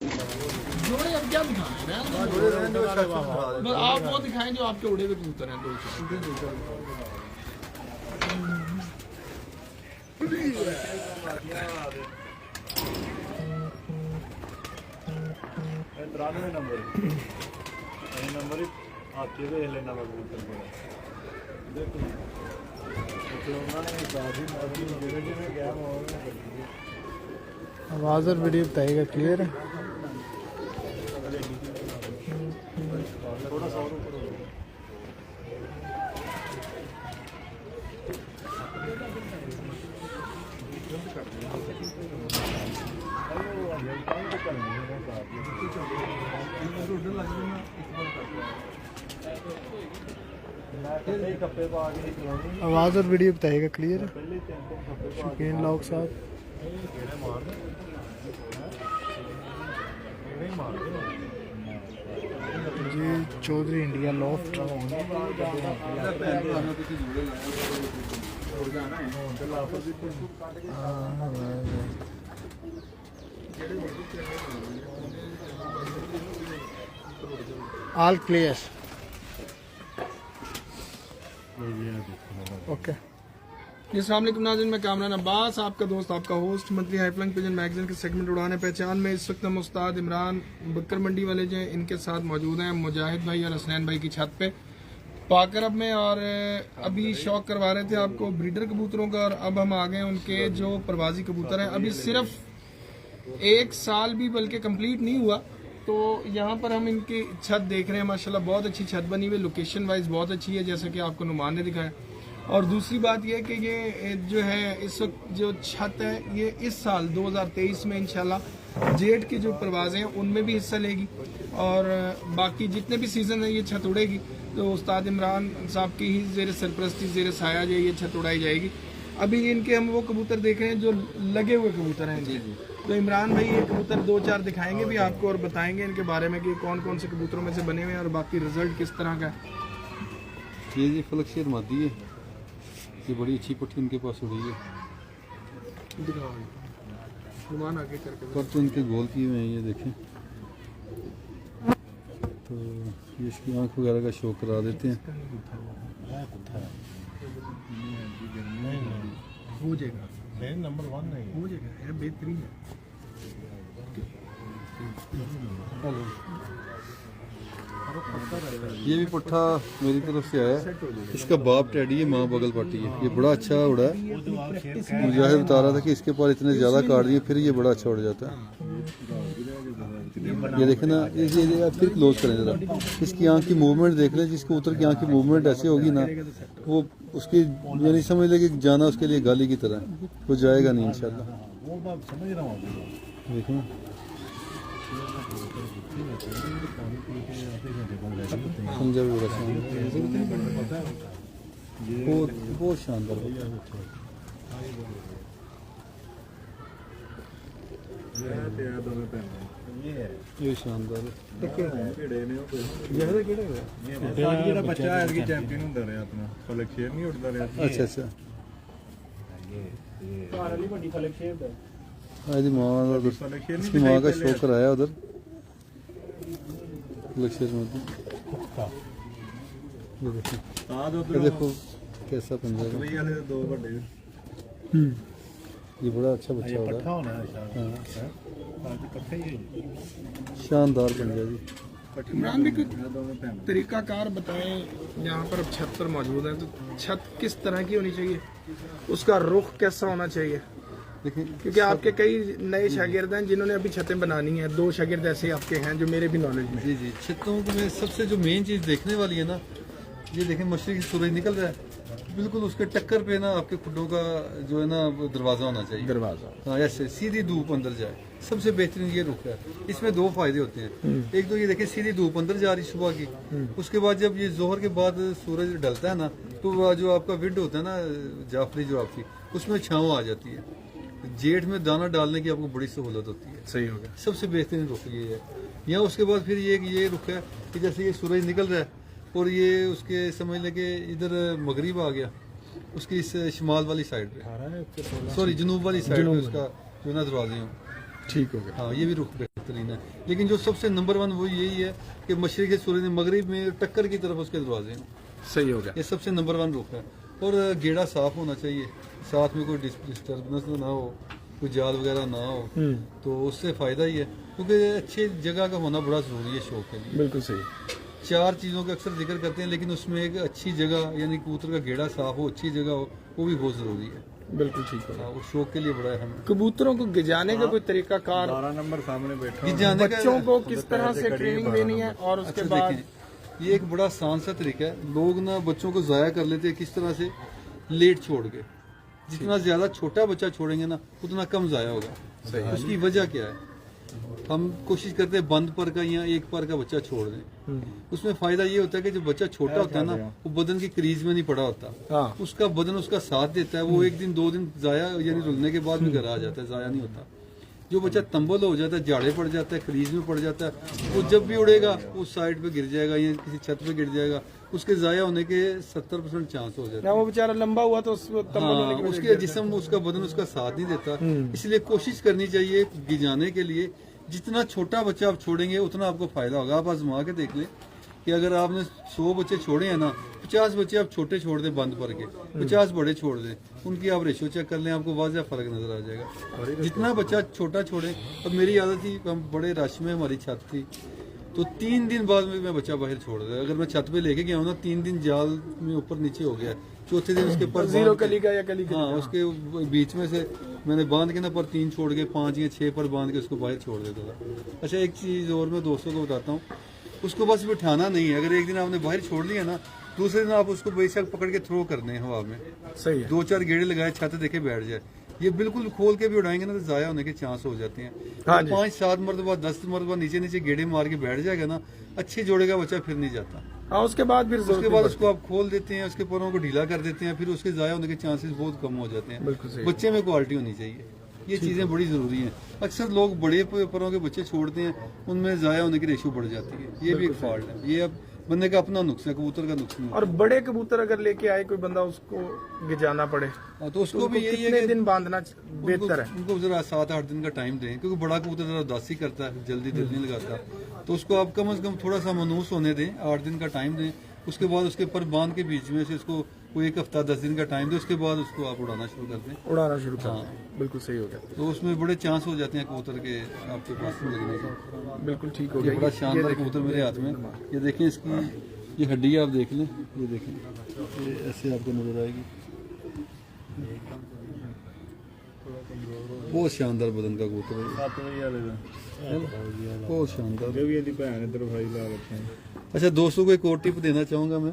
जोड़े अब क्या दिखाएं बस आप वो दिखाएं जो आपके उड़े हुए कबूतर हैं। तिरानवे नंबर नंबर आपके लेना देखो आवाज़ और वीडियो बताइएगा क्लियर है। थोड़ा सा और ऊपर आवाज़ और वीडियो बताइएगा क्लियर है। शौकीन लोग साहब जी Chaudhary India loft. All clear okay. अस्सलाम वालेकुम नाज़रीन, मैं कामरान अब्बास आपका दोस्त आपका host monthly high flying pigeon magazine के सेगमेंट उड़ाने पहचान में इस वक्त हम उस्ताद इमरान बकर मंडी वाले जो हैं इनके साथ मौजूद हैं मुजाहिद भाई और हसनैन भाई की छत पे पाकरब में। और अभी शौक करवा रहे थे आपको ब्रीडर कबूतरों का, और अब हम आ गए उनके जो प्रवासी कबूतर हैं। अभी सिर्फ 1 साल भी बल्कि कंप्लीट नहीं हुआ, तो यहाँ पर हम इनकी छत देख रहे हैं। माशाल्लाह बहुत अच्छी छत बनी हुई, लोकेशन वाइज बहुत अच्छी है जैसा कि आपको नुमान ने दिखाया। और दूसरी बात यह कि ये जो है इस वक्त जो छत है ये इस साल 2023 में इंशाल्लाह जेठ की जो परवाज़ें हैं उनमें भी हिस्सा लेगी, और बाकी जितने भी सीज़न है ये छत उड़ेगी। तो उस्ताद इमरान साहब की ही ज़ेर सरपरस्ती ज़ेर साया जो ये छत उड़ाई जाएगी। अभी इनके हम वो कबूतर देख रहे हैं जो लगे हुए कबूतर हैं जी। तो इमरान भाई ये कबूतर 2-4 दिखाएंगे भी आपको और बताएंगे इनके बारे में कि कौन कौन से कबूतरों में से बने हुए हैं और बाकी रिजल्ट किस तरह का है। ये जी फलकशेर मादी है, ये बड़ी अच्छी पट्टी इनके पास उड़ी है। नुमान आगे करके पर तो इनके गोल किए हुए हैं, ये देखें। तो ये इसकी आँख वगैरह का शो करा देते हैं। हो जाएगा नंबर 1 नहीं हो जाएगा बेहतरीन है। ये भी पट्ठा मेरी तरफ से आया है। इसका बाप टैडी है, माँ बगल पट्टी है। ये बड़ा अच्छा उड़ा है। मुझे बता रहा था कि इसके पास इतने ज़्यादा काट दिए फिर ये बड़ा अच्छा उड़ जाता है। ये देखें ना, ये फिर क्लोज करें ज़रा। इसकी आँख की मूवमेंट देख लें, जिसको कबूतर की आँख की मूवमेंट ऐसी होगी ना, वो उसकी यानी समझ ले कि जाना उसके लिए गाली की तरह, वो जाएगा नहीं इंशाल्लाह। देखें बहुत शानदार ये शानदार अच्छा अच्छा इसकी माँ का शो कराया उधर ये देखो कैसा पंजा है। ये बड़ा अच्छा बच्चा हो रहा है, शानदार पंजा जी। इमरान भी कुछ तरीकाकार बताएं। यहाँ पर अब छत पर मौजूद है, तो छत किस तरह की होनी चाहिए, उसका रुख कैसा होना चाहिए? क्योंकि आपके कई नए शागिर्द हैं जिन्होंने अभी छतें बनानी है। 2 शागिर्द ऐसे आपके हैं जो मेरे भी नॉलेज में। जी जी, छतों में सबसे जो मेन चीज़ देखने वाली है ना, ये देखें मशरिक सूरज निकल रहा है, बिल्कुल उसके टक्कर पे ना आपके खुडों का जो है ना दरवाज़ा होना चाहिए। दरवाज़ा हाँ, ऐसे सीधी धूप अंदर जाए, सबसे बेहतरीन ये रुख है। इसमें 2 फायदे होते हैं। एक तो ये देखें सीधी धूप अंदर जा रही सुबह की, उसके बाद जब ये जोहर के बाद सूरज ढलता है ना, तो जो आपका विंड होता है ना जाफरी जो आपकी, उसमें छाँव आ जाती है। जेठ में दाना डालने की आपको बड़ी सहूलत होती है। सही हो गया, सबसे बेहतरीन रुख ये है। यहाँ उसके बाद फिर ये रुख है कि जैसे ये सूरज निकल रहा है और ये उसके समझ लें इधर मगरिब आ गया, उसकी इस शिमाल वाली साइड पे, सॉरी जनूब वाली साइड पे उसका जो ना दरवाजे हों, ठीक हो गया। हाँ ये भी रुख बेहतरीन है, लेकिन जो सबसे नंबर 1 वो यही है कि मशरक़ सूरज मगरिब में टक्कर की तरफ उसके दरवाजे हैं, सही हो गया। ये सबसे नंबर 1 रुख है। और गेड़ा साफ होना चाहिए, साथ में कोई डिस्टर्बेंस ना हो, कोई जाल वगैरह ना हो, तो उससे फ़ायदा ही है, क्योंकि अच्छी जगह का होना बड़ा ज़रूरी है शौक के लिए। बिल्कुल सही। 4 चीज़ों का अक्सर जिक्र करते हैं, लेकिन उसमें एक अच्छी जगह यानी कबूतर का गेड़ा साफ हो, अच्छी जगह हो, वो भी बहुत ज़रूरी है। बिल्कुल ठीक हो गया। वो शौक के लिए बड़ा अहम है। कबूतरों को गिजाने का कोई तरीका कार, 12 नंबर सामने बैठा गिजाने का बच्चों को किस तरह से ट्रेनिंग देनी है, और उसके अच्छा बाद देखें, ये एक बड़ा आसान सा तरीका है। लोग ना बच्चों को ज़ाया कर लेते हैं किस तरह से, लेट छोड़ के। जितना ज़्यादा छोटा बच्चा छोड़ेंगे ना उतना कम ज़ाया होगा। उसकी वजह क्या है, हम कोशिश करते हैं बंद पर का या एक पर का बच्चा छोड़ दें। उसमें फ़ायदा ये होता है कि जब बच्चा छोटा होता है ना, वो बदन की क्रीज में नहीं पड़ा होता, हाँ। उसका बदन उसका साथ देता है, वो 1 दिन 2 दिन ज़ाया यानी रुलने के बाद भी घर आ जाता है, ज़ाया नहीं होता। जो बच्चा तंबल हो जाता है, जाड़े पड़ जाता है, क्रीज में पड़ जाता है, वो जब भी उड़ेगा उस साइड पे गिर जाएगा या किसी छत पे गिर जाएगा, उसके ज़ाया होने के 70% चांस हो जाता है। वो बेचारा लंबा हुआ तो उसको तंबल होने हाँ, की वजह उसके जिस्म उसका बदन उसका साथ नहीं देता, इसलिए कोशिश करनी चाहिए गिजाने के लिए। जितना छोटा बच्चा आप छोड़ेंगे उतना आपको फायदा होगा। आप आजमा के देख लें कि अगर आपने 100 बच्चे छोड़े हैं ना, 50 बच्चे आप छोटे छोड़ दें बंद पर के, 50 बड़े छोड़ दें, उनकी आप रेशो चेक कर लें, आपको वाज़ह फ़र्क नजर आ जाएगा। जितना बच्चा छोटा छोड़ें। अब मेरी आदत थी, हम बड़े रश में हमारी छत थी, तो 3 दिन बाद में मैं बच्चा बाहर छोड़ दिया। अगर मैं छत पे लेके गया हूँ ना, 3 दिन जाल में ऊपर नीचे हो गया, चौथे दिन उसके पर जीरो कली का या कली का, हाँ उसके बीच में से मैंने बांध के ना पर 3 छोड़ के 5 या 6 पर बांध के उसको बाहर छोड़ देता था। अच्छा एक चीज़ और मैं दोस्तों को बताता हूँ, उसको बस बिठाना नहीं है। अगर एक दिन आपने बाहर छोड़ लिया ना, दूसरे दिन आप उसको बेशक पकड़ के थ्रो करने हैं हवा में, सही है। 2-4 गेड़े लगाए, छत देखे बैठ जाए। ये बिल्कुल खोल के भी उड़ाएंगे ना तो ज़ाया होने के चांस हो जाते हैं। हाँ जी। 5-7 मरतबा 10 मरतबा नीचे नीचे गेड़े मार के बैठ जाएगा ना, अच्छे जोड़े का बच्चा फिर नहीं जाता। हाँ, उसके बाद फिर उसके बाद उसको आप खोल देते हैं, उसके परों को ढीला कर देते हैं, फिर उसके ज़ाया होने के चांसेस बहुत कम हो जाते हैं। बिल्कुल सही। बच्चे में क्वालिटी होनी चाहिए, ये चीज़ें बड़ी ज़रूरी हैं। अक्सर लोग बड़े परों के बच्चे छोड़ते हैं, उनमें ज़ाया होने की रेशो बढ़ जाती है, ये भी एक फॉल्ट है। ये अब बंदे का अपना नुक्स है, कबूतर का नुक्स नहीं है। और बड़े कबूतर अगर लेके आए कोई बंदा, उसको गिजाना पड़े हाँ, तो उसको भी यही है कितने कि दिन बांधना बेहतर है? उनको जरा 7-8 दिन का टाइम दें, क्योंकि बड़ा कबूतर जरा उदासी करता है, जल्दी दिल नहीं लगाता, तो उसको आप कम से कम थोड़ा सा मनूस होने दें, 8 दिन का टाइम दें। उसके बाद उसके पर बांध के बीच में से उसको कोई 1 हफ्ता 10 दिन का टाइम दें, उसके बाद उसको आप उड़ाना शुरू कर दें। उड़ाना शुरू कर दें। बिल्कुल सही हो गया। तो उसमें बड़े चांस हो जाते हैं कबूतर के आपके पास लगने के। बिल्कुल ठीक हो ये गया। बड़ा शानदार कबूतर मेरे हाथ में, ये देखें, इसकी ये हड्डी आप देख लें, ये देखें, ये ऐसे आपको नजर आएगी। बहुत शानदार बदन का कबूतर है, बहुत शानदार। अच्छा दोस्तों को एक और टिप देना चाहूँगा मैं,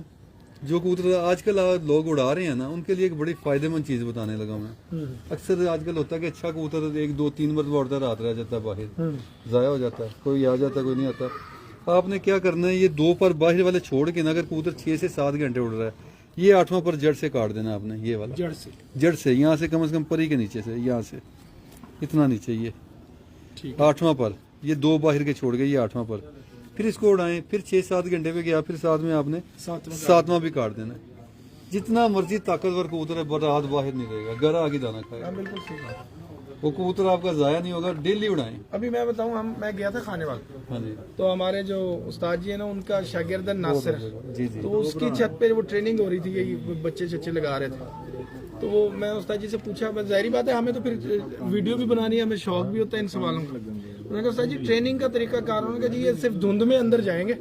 जो कबूतर आजकल लोग उड़ा रहे हैं ना, उनके लिए एक बड़ी फायदेमंद चीज़ बताने लगा मैं। अक्सर आजकल होता है कि अच्छा कबूतर 1-2-3 मरतबा उड़ता, रात रह जाता है बाहर, ज़ाया हो जाता है, कोई आ जाता है कोई नहीं आता। आपने क्या करना है, ये 2 पर बाहर वाले छोड़ के ना, अगर कबूतर 6 से 7 घंटे उड़ रहा है, ये 8वां पर जड़ से काट देना आपने, ये वाला जड़ से यहाँ से कम परी के नीचे से, यहाँ से इतना नीचे, ये 8वां पर, ये 2 बाहर के छोड़ गए, ये 8वां पर, फिर इसको उड़ाएं, फिर 6-7 घंटे पे गया, फिर साथ में आपने 7वां भी काट देना। जितना मर्जी ताकतवर कबूतर है, रात बाहर नहीं रहेगा, घर आगे दाना खाएगा। बिल्कुल ठीक। वो कबूतर आपका ज़ाया नहीं होगा, डेली उड़ाएं। अभी मैं बताऊं, मैं गया था खानेवाल, हाँ जी, तो हमारे जो उस्ताद जी है ना, उनका शागिर्द है नासिर, जी जी, तो उसकी छत पे वो ट्रेनिंग हो रही थी कि बच्चे चच्चे लगा रहे थे, तो वो मैं उस्ताद जी से पूछा, बस जाहिर बात है हमें तो फिर वीडियो भी बनानी है, हमें शौक भी होता है इन सवालों का। मैंने कहा उस्ताद जी ट्रेनिंग का तरीका कार होगा जी, ये सिर्फ धुंध में अंदर जाएंगे,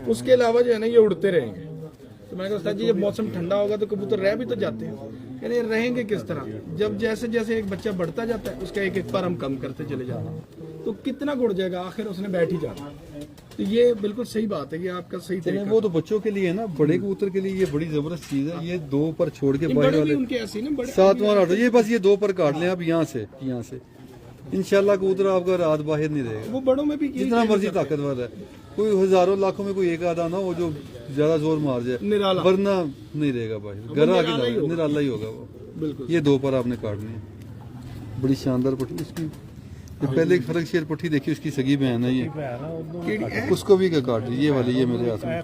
उसके अलावा जो है ना ये उड़ते रहेंगे। तो मैंने कहा उस्ताद जी जब मौसम ठंडा होगा तो कबूतर रह भी तो जाते हैं, कहते रहेंगे किस तरह, जब जैसे जैसे एक बच्चा बढ़ता जाता है उसका एक पर हम कम करते चले जाते हैं, तो कितना गुड़ जाएगा, आखिर उसने बैठ ही जाना। तो ये बिल्कुल सही बात है, ये आपका सही तरीका। वो तो बच्चों के लिए है ना, बड़े कबूतर के लिए ये बड़ी जबरदस्त चीज है। ये 2 पर छोड़ के बाहर बड़े भी वाले उनके ऐसे ही ना, बड़े 7वां 8, ये बस ये 2 पर काट लें आप, यहाँ से इंशाल्लाह कबूतर आपका रात बाहर नहीं रहेगा। वो बड़ों में भी जितना मर्जी ताकतवर है, कोई हजारों लाखों में कोई एक आधा ना हो जो ज्यादा जोर मार जाए, निराला, वरना नहीं रहेगा बाहर, घर आके निराला ही होगा वो। बिल्कुल ये 2 पर आपने काटनी है। बड़ी शानदार पट्टी इसकी। ये पहले एक फर्क शेर पट्टी देखी, उसकी सगी बहन है ये, उसको भी क्या काट दी, ये वाली, ये मेरे हाथ में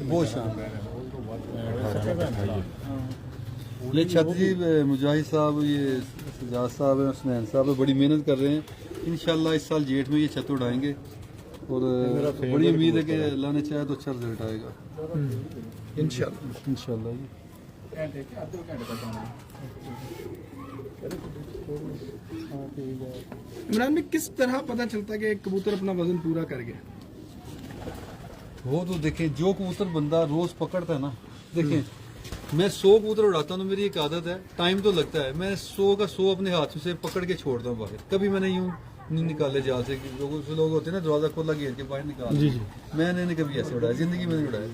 बहुत शानदार है। ये छत जी मुजाहिद साहब, ये सजाद साहब है, हुसनैन साहब है, बड़ी मेहनत कर रहे हैं। इंशाल्लाह इस साल जेठ में ये छत उड़ाएंगे और बड़ी उम्मीद है कि अल्लाह ने चाहे तो अच्छा रिजल्ट आएगा इंशाल्लाह। इंशाल्लाह। इमरान में किस तरह पता चलता है कि एक कबूतर अपना वजन पूरा कर गया? वो तो देखें, जो कबूतर बंदा रोज पकड़ता है ना, देखें मैं 100 कबूतर उड़ाता हूँ, मेरी एक आदत है, टाइम तो लगता है, मैं 100 का 100 अपने हाथ से पकड़ के छोड़ता हूँ बाहर। कभी मैंने यूं नहीं निकाले जाल से, लोग होते हैं ना दरवाजा खोला घेर के बाहर निकाल। जी जी। मैंने कभी ऐसे उड़ाया, जिंदगी में नहीं उड़ाया।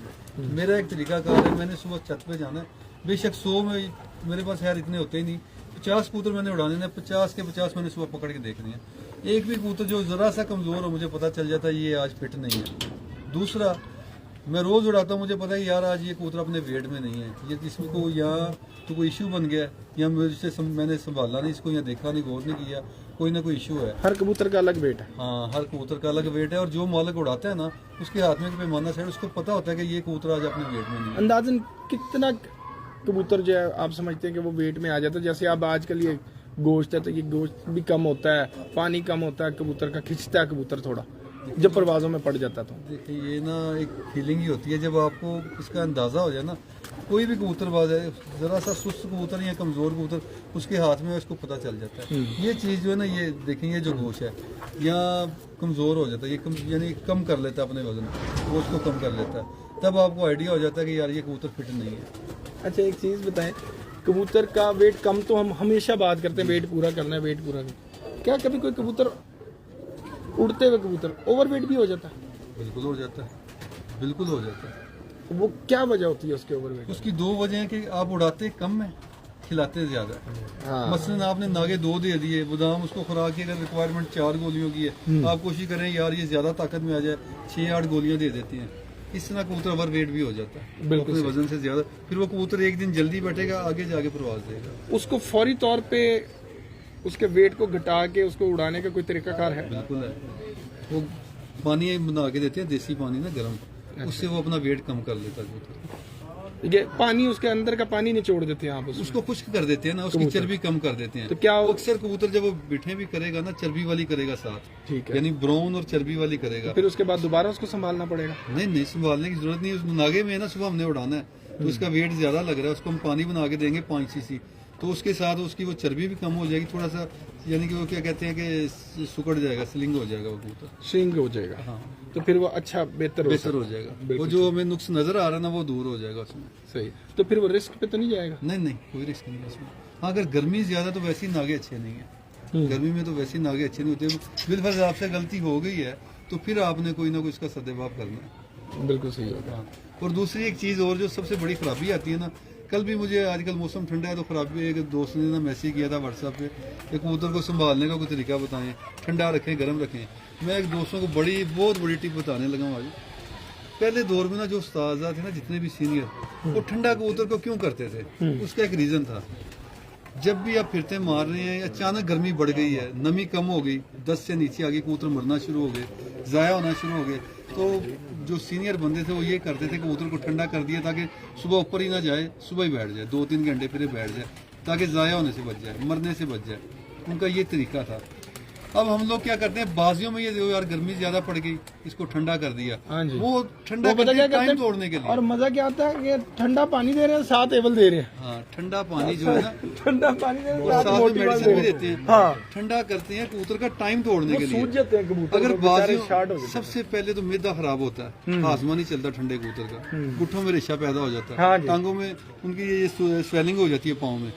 मेरा एक तरीका कार है, मैंने सुबह छत पे जाना है, बेशक 100 में मेरे पास खैर इतने होते ही नहीं, 50 कबूतर मैंने उड़ाने हैं, 50 के 50 मैंने सुबह पकड़ के देखने हैं। एक भी कबूतर जो जरा सा कमजोर हो, मुझे पता चल जाता है ये आज फिट नहीं है। दूसरा, मैं रोज उड़ाता हूँ, मुझे पता है यार आज ये कबूतर अपने वेट में नहीं है, ये इसको या तो कोई इश्यू बन गया या मुझसे मैंने संभाला नहीं इसको, या देखा नहीं, गौर नहीं किया, कोई ना कोई इश्यू है। हर कबूतर का अलग वेट है। हाँ, हर कबूतर का अलग वेट है, और जो मालिक उड़ाता है ना, उसके हाथ में पैमाना सेट, उसको पता होता है कि ये कबूतर आज अपने वेट में नहीं है। अंदाजन कितना कबूतर जो है आप समझते हैं कि वो वेट में आ जाता है? जैसे अब आजकल ये गोश्त है तो ये गोश्त भी कम होता है, पानी कम होता है, कबूतर का खिंचता है कबूतर थोड़ा जब परवाजों में पड़ जाता। तो देखिए ये ना एक फीलिंग ही होती है, जब आपको इसका अंदाजा हो जाए ना, कोई भी कबूतरबाज है, जरा सा सुस्त कबूतर या कमजोर कबूतर उसके हाथ में उसको पता चल जाता है। ये चीज जो है ना, ये देखें, ये जो गोश्त है या कमजोर हो जाता है, ये यानी कम कर लेता है अपने वजन, गोश्त को कम कर लेता है, तब आपको आइडिया हो जाता है कि यार ये कबूतर फिट नहीं है। अच्छा एक चीज बताएं, कबूतर का वेट कम तो हम हमेशा बात करते हैं, वेट पूरा करना है, वेट पूरा करना, क्या कभी कोई कबूतर उड़ते हुए कबूतर ओवरवेट भी हो जाता है? बिल्कुल हो जाता है, बिल्कुल हो जाता है। तो वो क्या वजह होती है उसके ओवरवेट? उसकी 2 वजह है कि आप उड़ाते कम है, खिलाते ज्यादा। हाँ। मसलन आपने नागे 2 दे दिए, बादाम उसको खुराक की अगर रिक्वायरमेंट 4 गोलियों की है, आप कोशिश करें यार ये ज्यादा ताकत में आ जाए, 6-8 गोलियां दे देती हैं। इस तरह कबूतर ओवर वेट भी हो जाता है, बिल्कुल अपने वजन से ज्यादा, फिर वो कबूतर एक दिन जल्दी बैठेगा, आगे जाके प्रवास देगा। उसको फौरी तौर पे उसके वेट को घटा के उसको उड़ाने का कोई तरीकाकार है? बिल्कुल है, वो पानी बना के देते हैं, देसी पानी ना गर्म, उससे वो अपना वेट कम कर लेता है कबूतर। ये पानी उसके अंदर का पानी निचोड़ देते हैं आप उसको खुश्क कर देते हैं ना, उसकी चर्बी कम कर देते हैं। तो क्या अक्सर कबूतर जब वो बिठे भी करेगा ना, चर्बी वाली करेगा साथ, ठीक है, यानी ब्राउन और चर्बी वाली करेगा। फिर उसके बाद दोबारा उसको संभालना पड़ेगा? नहीं, संभालने की जरूरत नहीं है। उस नागे में ना सुबह हमने उड़ाना है, तो उसका वेट ज्यादा लग रहा है, उसको हम पानी बना के देंगे 5 सीसी, तो उसके साथ उसकी वो चर्बी भी कम हो जाएगी थोड़ा सा, यानी कि वो क्या कहते हैं कि सुकड़ जाएगा, स्लिंग हो जाएगा वो कबूतर, स्विंग हो जाएगा। हाँ, तो फिर वो अच्छा बेहतर हो जाएगा। वो जो हमें नुक्स नजर आ रहा है ना, वो दूर हो जाएगा उसमें। सही। तो फिर वो रिस्क पे तो नहीं जाएगा? नहीं, कोई रिस्क नहीं है उसमें। हाँ, अगर गर्मी ज्यादा तो वैसे ही नागे अच्छे नहीं है, गर्मी में तो वैसे ही नागे अच्छे नहीं होते। बिलफर्ज आपसे गलती हो गई है तो फिर आपने कोई ना कोई इसका सदेबाप करना है। बिल्कुल सही होगा। और दूसरी एक चीज और जो सबसे बड़ी खराबी आती है ना, कल भी मुझे, आजकल मौसम ठंडा है तो खराबी, एक दोस्त ने ना मैसेज किया था व्हाट्सएप पे कि कबूतर को संभालने का कोई तरीका बताएं, ठंडा रखें, गर्म रखें। मैं एक दोस्तों को बहुत बड़ी टिप बताने लगा हूँ आज। पहले दौर में ना जो उस्ताद थे ना, जितने भी सीनियर, वो ठंडा कबूतर को क्यों करते थे, उसका एक रीजन था। जब भी आप फिरते मार रहे हैं, अचानक गर्मी बढ़ गई है, नमी कम हो गई, 10 से नीचे आ गई, कबूतर मरना शुरू हो गए, जाया होना शुरू हो गए, तो जो सीनियर बंदे थे वो ये करते थे, कबूतर को ठंडा कर दिया ताकि सुबह ऊपर ही ना जाए, सुबह ही बैठ जाए, 2-3 घंटे फिर बैठ जाए, ताकि जाया होने से बच जाए, मरने से बच जाए। उनका ये तरीका था। अब हम लोग क्या करते हैं, बाजियों में ये देखो यार गर्मी ज्यादा पड़ गई, इसको ठंडा कर दिया, वो ठंडा टाइम तोड़ने के लिए। और मजा क्या आता है कि ठंडा पानी दे रहे हैं, साथ एवल दे रहे हैं। हाँ, ठंडा पानी जो है ना, ठंडा पानी दे रहे हैं, साथ में मेडिसिन भी देते हैं। हाँ, ठंडा करते हैं कबूतर का टाइम तोड़ने के लिए। सूझ जाते हैं कबूतर अगर बाजियों, स्टार्ट हो सबसे पहले तो मैदा खराब होता है, हाजमा नहीं चलता ठंडे कबूतर का, गुठों में रेशा पैदा हो जाता है, टांगों में उनकी ये स्वेलिंग हो जाती है पाँव में।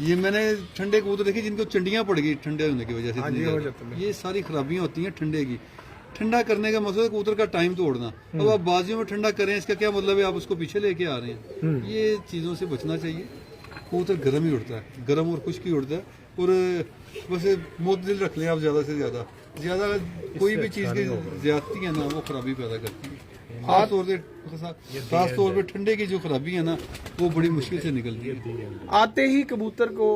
ये मैंने ठंडे कबूतर देखे जिनको चंडियां पड़ गई ठंडे होने की वजह से। ये सारी खराबियां होती हैं ठंडे की। ठंडा करने का मतलब है कबूतर का टाइम तोड़ना। अब आप बाजियों में ठंडा करें, इसका क्या मतलब है, आप उसको पीछे लेके आ रहे हैं। ये चीजों से बचना चाहिए। कबूतर गर्म ही उड़ता है, गर्म और खुश्क ही उड़ता है। और बस मुतदिल रख लें आप, ज्यादा से ज्यादा कोई भी चीज की ज्यादती है ना, वो खराबी पैदा करती है। खास तौर पे ठंडे की जो खराबी है ना, वो बड़ी मुश्किल से निकलती है। आते ही कबूतर को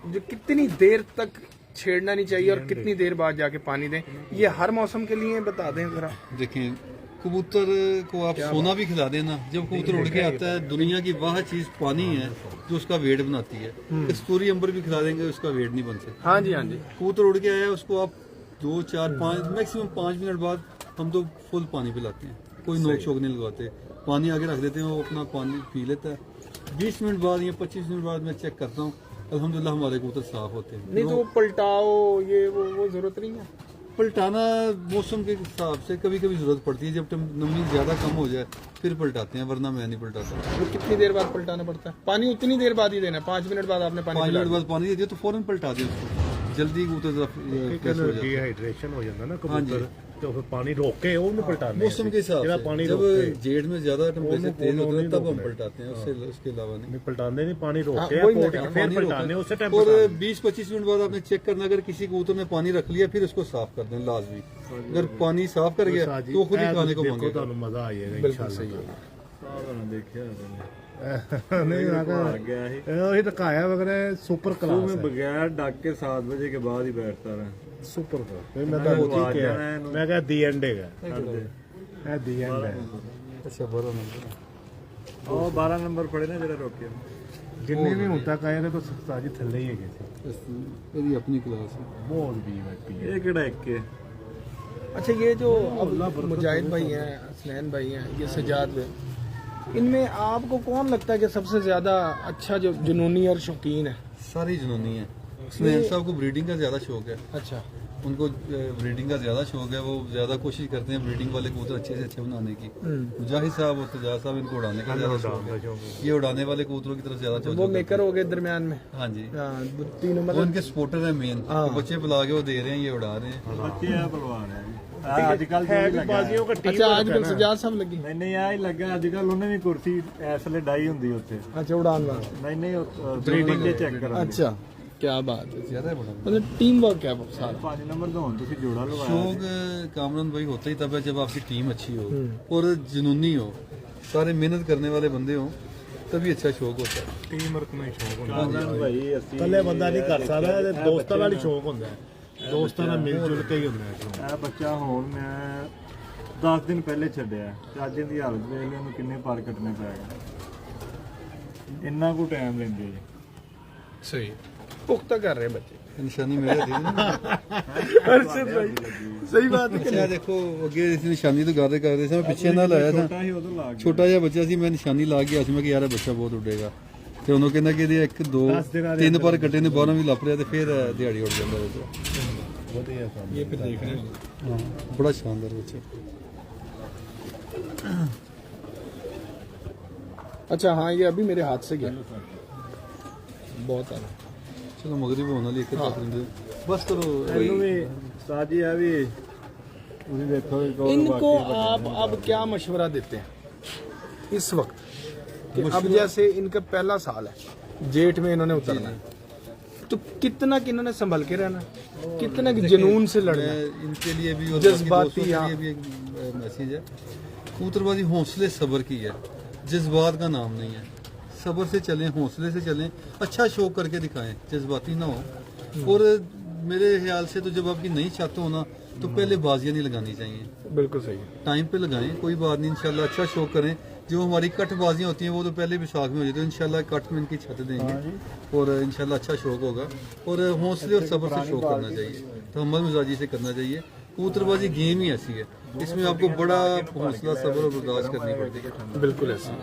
जो कितनी देर तक छेड़ना नहीं चाहिए और कितनी देर बाद जाके पानी दें, ये हर मौसम के लिए बता दें जरा। देखें, कबूतर को आप सोना भी खिला देना, जब कबूतर उड़ के आता है, दुनिया की वह चीज पानी है जो उसका वेट बनाती है। कस्तूरी अंबर भी खिला देंगे, उसका वेट नहीं बन सकता। हाँ जी, हाँ जी। कबूतर उड़ के आया, उसको आप 2, 4, 5 मैक्सिमम 5 मिनट बाद हम तो फुल पानी पिलाते हैं, कोई नोक शोक नहीं लगवाते, पानी आगे रख देते हैं, वो अपना पानी पी लेता है। 20 मिनट बाद या 25 मिनट बाद मैं चेक करता हूँ, अल्हम्दुलिल्लाह हमारे कबूतर साफ होते हैं। नहीं तो वो पलटाओ, ये वो जरूरत नहीं है। पलटाना मौसम के हिसाब से कभी कभी जरूरत पड़ती है, जब नमी ज्यादा कम हो जाए फिर पलटाते हैं, वरना मैं नहीं पलटाता। वो कितनी देर बाद पलटाना पड़ता है? पानी उतनी देर बाद ही देना है, 5 मिनट बाद आपने पानी 5 पिला मिनट बाद पानी दे दिया तो फौरन पलटा दिया उसको, जल्दी कबूतर फ्रेश हो जाता है। डिहाइड्रेशन हो जाता ना हाँ जी। कबूतर, तो फिर पानी रोक के ਉਹਨੂੰ पलटाने मौसम के हिसाब ਜਿਹੜਾ से पानी जब रोक के जेठ में ज्यादा टेम्परेचर तेज होता है तब हम रोकना है। पलटाते हैं, उसके अलावा नहीं। नहीं पलटाने नहीं, पानी रोक हाँ, के वही मैं पोट कह के रहा फिर पानी रोका पलटाने, है। उससे टाइम और पलटाने। 20-25 मिनट बाद आपने चेक करना, अगर किसी कबूतर ने पानी रख लिया फिर उसको साफ कर दें लाजमी। अगर पानी साफ कर गया तो वो खुद ही खाने को देखो मांगेगा। ਤੁਹਾਨੂੰ ਮਜ਼ਾ ਆਏਗਾ बिल्कुल इंशाल्लाह। सही है। नहीं वही रखाया वगैरह सुपर क्लास है। बगैर डाक के 7 बजे के बाद ही बैठता रहा। सुपर फिर मैं तो ठीक है, मैं कहा दी एंड है दी एंड है। अच्छा, बड़ा नंबर और 12 नंबर पड़े ना जरा रोके। जितने भी होता कहे तो साजी थल्ले ही है मेरी अपनी क्लास है। बहुत भी है ये केड़ा एक के अच्छा, ये जो अब मुजाहिद भाई हैं, हसनैन भाई हैं, ये सजाद भाई, इनमें आपको कौन लगता है कि सबसे ज्यादा अच्छा जो जुनूनी और शौकीन है? सारी जुनूनी है। स्नेहल साहब को ब्रीडिंग का ज्यादा शौक है, अच्छा, उनको ब्रीडिंग का ज्यादा शौक है, वो ज्यादा कोशिश करते हैं ब्रीडिंग वाले कबूतर अच्छे से अच्छे बनाने की। मुजाहिद साहब और तजाद साहब इनको उड़ाने का ज्यादा शौक है, ये उड़ाने वाले कबूतरों की तरफ ज्यादा वो तवज्जो मेकर हो गए दरमियान में। करते हैं। हाँ जी, हाँ, 3 वो नंबर। इनके सपोर्टर है मेन, बच्चे बुला के वो दे रहे हैं, ये उड़ा रहे हैं। बच्चे है पलवान है आजकल है भी बाजियों का टीम अच्छा, आजकल सजाद साहब लगी। नहीं नहीं आ ही लगा आजकल ਉਹਨੇ ਵੀ ਕੁਰਸੀ ਐਸਲੇ ਡਾਈ ਹੁੰਦੀ ਉੱਥੇ। अच्छा, उड़ान वाला। नहीं नहीं ब्रीडिंग के चेक करा। अच्छा, क्या बात है। ज्यादा बड़ा मतलब टीम वर्क है वो सारा। 5 नंबर तो ਹੁਣ ਤੁਸੀਂ ਜੋੜਾ ਲਵਾਇਆ। शौक कामरान भाई होता ही तब है जब आपकी टीम अच्छी हो और जुनूनी हो, सारे मेहनत करने वाले बंदे हो, तभी अच्छा शौक होता है। टीम वर्क में शौक ਹੁੰਦਾ ਕਾਮਰਾਨ ਭਾਈ ਅਸੀਂ ਕੱਲੇ ਬੰਦਾ ਨਹੀਂ ਕਰ ਸਕਦਾ, ਇਹਦੇ ਦੋਸਤਾਂ ਨਾਲ ਹੀ ਸ਼ੌਕ ਹੁੰਦਾ ਹੈ, ਦੋਸਤਾਂ ਨਾਲ ਮਿਲ ਜੁਲ ਕੇ ਹੀ ਹੁੰਦਾ ਹੈ ਸ਼ੌਕ। ਇਹ ਬੱਚਾ ਹੁਣ ਮੈਂ 10 ਦਿਨ ਪਹਿਲੇ ਛੱਡਿਆ ਤੇ ਅੱਜ ਦੀ ਹਾਲਤ ਵੇਖ ਲਈ ਉਹਨੂੰ ਕਿੰਨੇ ਪਾਰ ਕੱਟਣੇ ਪੈ ਗਏ। ਇੰਨਾ ਕੁ ਟਾਈਮ ਲੈਂਦੇ ਜੀ। सही पुख्ता कर रहे हैं बच्चे। निशानी मेरे थी ना। अरशद भाई, सही बात है। अच्छा देखो अगे इस निशानी तो गाते करते थे, मैं पीछे ना लाया था, ਛੋਟਾ ਹੀ ਉਦੋਂ ਲਾ ਕੇ छोटा जिहा बच्चा सी, मैं निशानी ला के आया ਸੀ, मैं कि यार ਇਹ ਬੱਚਾ ਬਹੁਤ ਉੱਡੇਗਾ, ਤੇ ਉਹਨੂੰ ਕਹਿੰਦਾ ਕਿ ਇਹਦੇ 1 2 3 ਪਰ ਕੱਟੇ ਨੇ, 12 ਵੀ ਲੱਭ ਰਿਹਾ, ਤੇ ਫਿਰ ਦਿਹਾੜੀ ਉੱਡ ਜਾਂਦਾ ਬੱਚਾ। ਵਧੀਆ ਕੰਮ ये फिर देख रहे हैं। ਹਾਂ ਬੜਾ ਸ਼ਾਨਦਾਰ ਬੱਚਾ। अच्छा, हाँ, ये अभी मेरे हाथ से गया, बहुत आ रहा। ਚਲੋ ਮਗਰਿਬ ਹੋਣ ਵਾਲੀ ਇੱਕ ਤਕਰੀਬਨ, ਬਸ ਕਰੋ। ਇਹਨੂੰ ਵੀ ਸਾਜੀ ਆ ਵੀ ਤੁਸੀਂ ਦੇਖੋ इनको आप अब क्या मशवरा देते हैं इस वक्त कि अब जैसे इनका पहला साल है, जेठ में इन्होंने उतरना है, तो कितना कि इन्होंने संभल के रहना, कितना कि जुनून से लड़ना है? इनके लिए भी और जज्बाती, बाकी दोस्तों हाँ। के लिए भी एक मैसेज है, कबूतरबाजी हौसले सब्र की है, जज्बात का नाम नहीं है। सब्र से चलें, हौसले से चलें, अच्छा शौक करके दिखाएं, जज्बाती ना हो। और मेरे ख्याल से तो जब आपकी नई छत हो ना, तो पहले बाजियां नहीं लगानी चाहिए, बिल्कुल सही है। टाइम पे लगाएं, कोई बात नहीं, इंशाल्लाह अच्छा शौक करें। जो हमारी कट बाजियां होती हैं वो तो पहले विशाख में हो जाती है, इंशाल्लाह कट में इनकी छत देंगे और इंशाल्लाह अच्छा शौक होगा। और हौसले और सब्र से शौक करना चाहिए, तो हमल मिजाजी से करना चाहिए। कबूतरबाजी गेम ही ऐसी है, इसमें आपको बड़ा हौसला सब्र और बर्दाश्त करनी पड़ती है। बिल्कुल ऐसा।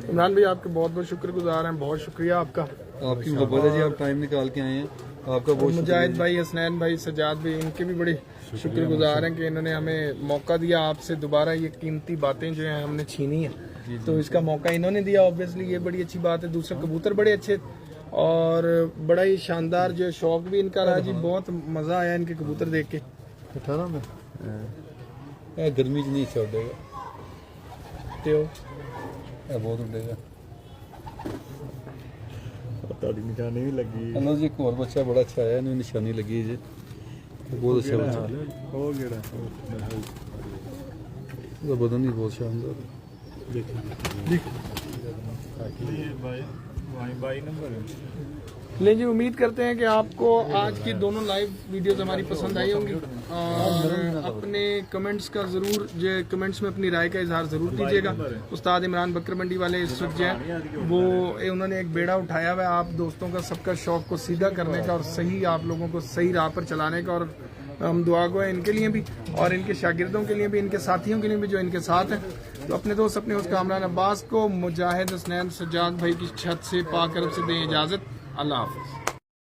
इमरान भाई, आपके बहुत बहुत शुक्रगुजार हैं, बहुत शुक्रिया आपका। आपकी मोहब्बत है जी, आप टाइम निकाल के आए हैं, आपका बहुत शुक्रिया। मुजाहिद भाई, हसनैन भाई, सजाद भाई, इनके भी बड़े शुक्रगुजार हैं कि इन्होंने हमें मौका दिया, आपसे दोबारा ये कीमती बातें जो हैं हमने छीनी है, तो इसका मौका इन्होंने दिया, ऑब्वियसली ये बड़ी अच्छी बात है। दूसरा, कबूतर बड़े अच्छे और बड़ा ही शानदार जो शौक भी इनका रहा जी, बहुत मजा आया इनके कबूतर देख के। 18 में गर्मी च नहीं अच्छा उड़ेगा, तो बहुत उड़ेगा। ਤੁਹਾਡੀ ਨਿਸ਼ਾਨੀ ਵੀ ਲੱਗੀ। हेलो जी, एक और बच्चा बड़ा अच्छा है, इन्हें निशानी लगी है जी, बहुत अच्छा बच्चा, ਹੋ ਗਿਆ उसका बदन ही बहुत शानदार है। ये बाई नंबर है। ले जी, उम्मीद करते हैं कि आपको आज की दोनों लाइव वीडियोस हमारी पसंद आई होंगी। और अपने कमेंट्स का ज़रूर जो कमेंट्स में अपनी राय का इजहार ज़रूर कीजिएगा। उस्ताद इमरान बकर मंडी वाले इस वक्त जो है वो उन्होंने एक बेड़ा उठाया हुआ है आप दोस्तों का सबका शौक को सीधा करने का और सही आप लोगों को सही राह पर चलाने का, और हम दुआ गो है इनके लिए भी और इनके शागिर्दों के लिए भी, इनके साथियों के लिए भी जो इनके साथ हैं। तो अपने दोस्त अपने उस कामरान अब्बास को मुजाहिद हसनैन सज्जाद भाई की छत से पाक तरफ से दें इजाज़त। अल्लाह हाफ़िज़।